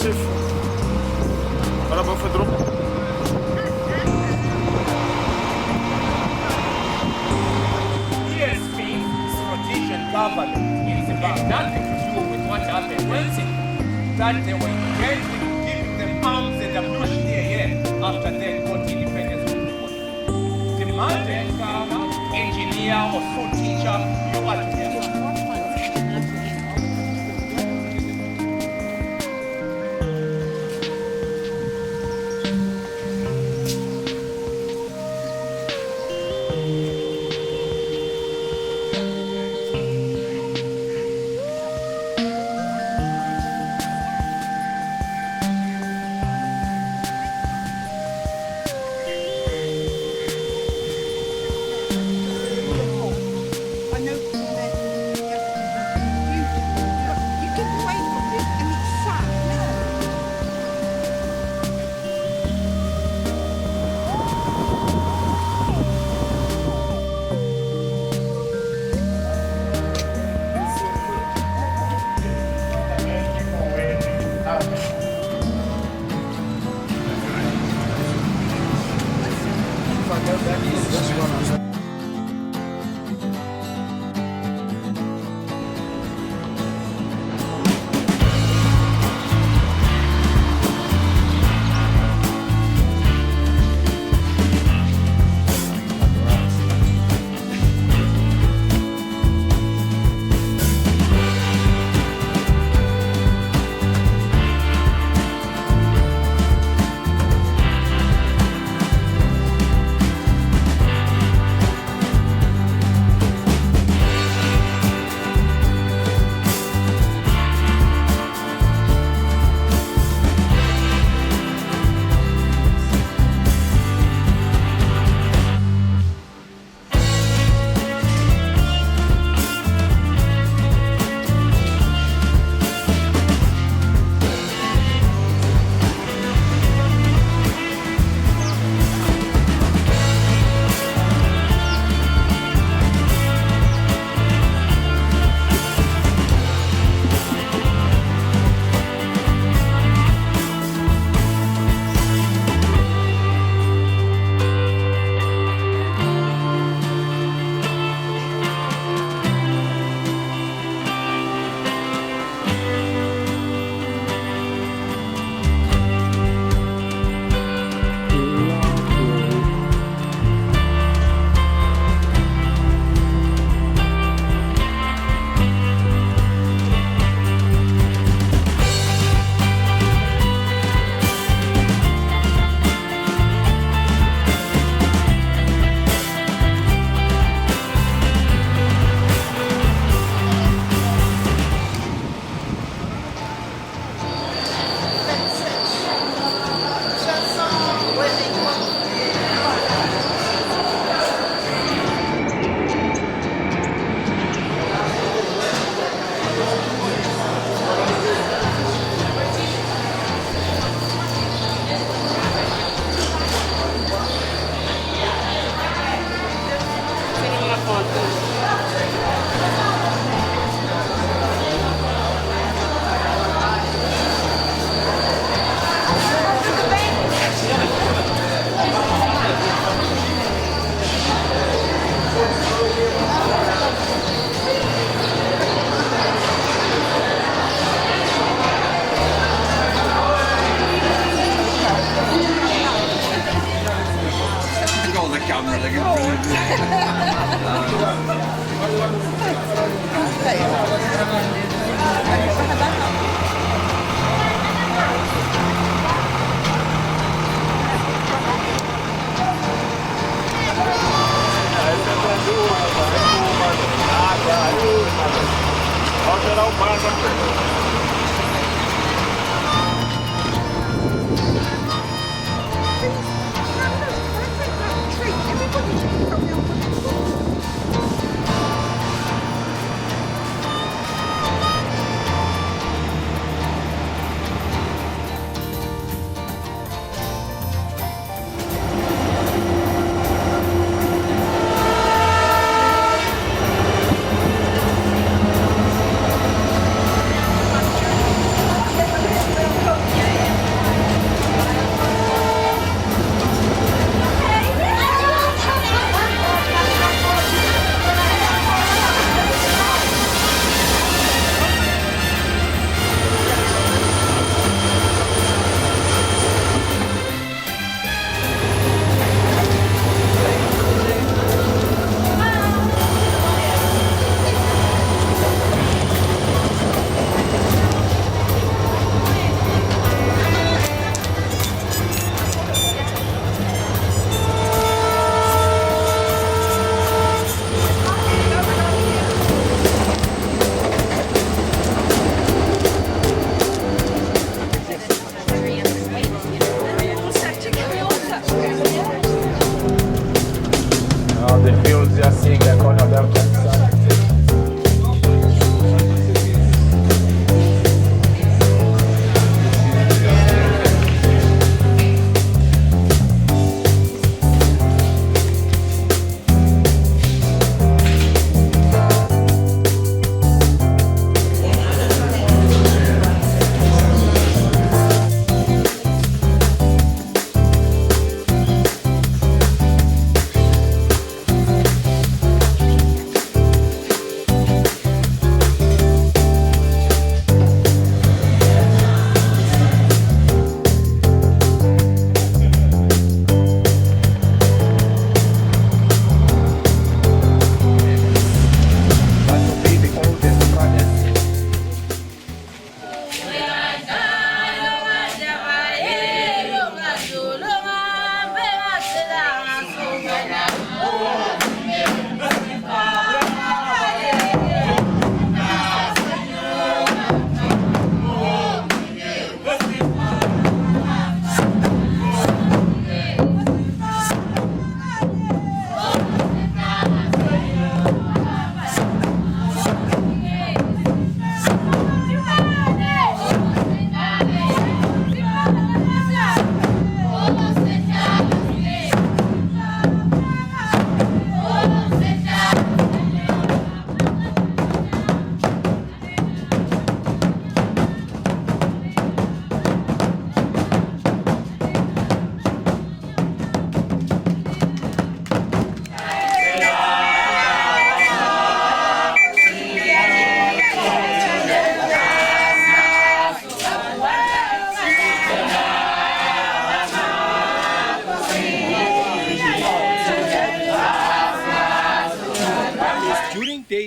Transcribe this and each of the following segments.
massif. Voilà, bon, verderop. ESP, strategic government, it has nothing to do with what happened. That they were engaging, giving them arms and ammunition after they got independence from the war. The Mantenga engineer or school teacher, you are together.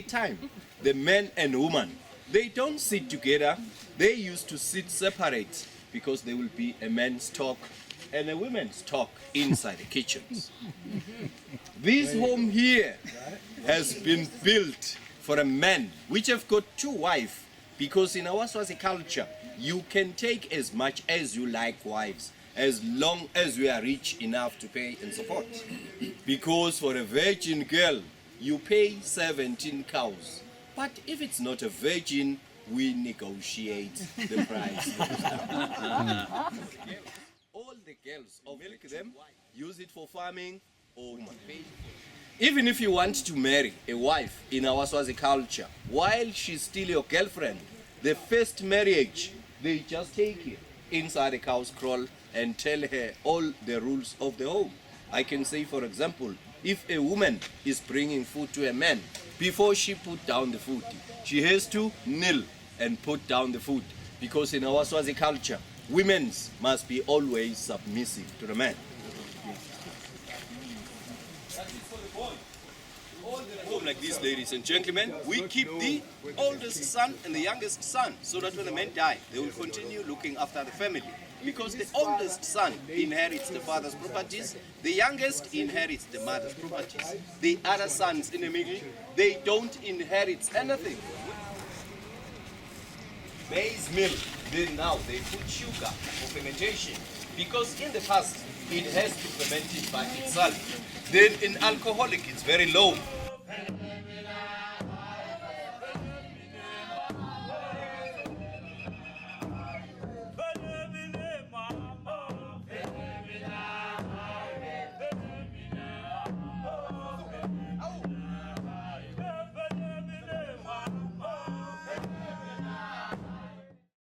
time, the man and woman, they don't sit together. They used to sit separate because there will be a man's talk and a woman's talk inside the kitchens. This home here has been built for a man which have got 2 wives, because in our Swazi culture, you can take as much as you like wives, as long as you are rich enough to pay and support. Because for a virgin girl, you pay 17 cows. But if it's not a virgin, we negotiate the price. All the girls of milk them, use it for farming or pay. Even if you want to marry a wife in our Swazi culture, while she's still your girlfriend, the first marriage, they just take her inside the cow's kraal and tell her all the rules of the home. I can say, for example, if a woman is bringing food to a man, before she put down the food, she has to kneel and put down the food. Because in our Swazi culture, women must be always submissive to the man. Home like this, ladies and gentlemen, we keep the oldest son and the youngest son, so that when the men die, they will continue looking after the family. Because the oldest son inherits the father's properties, the youngest inherits the mother's properties. The other sons in the middle, they don't inherit anything. Maize meal, then now they put sugar for fermentation, because in the past it has to ferment it by itself. Then in alcoholic it's very low.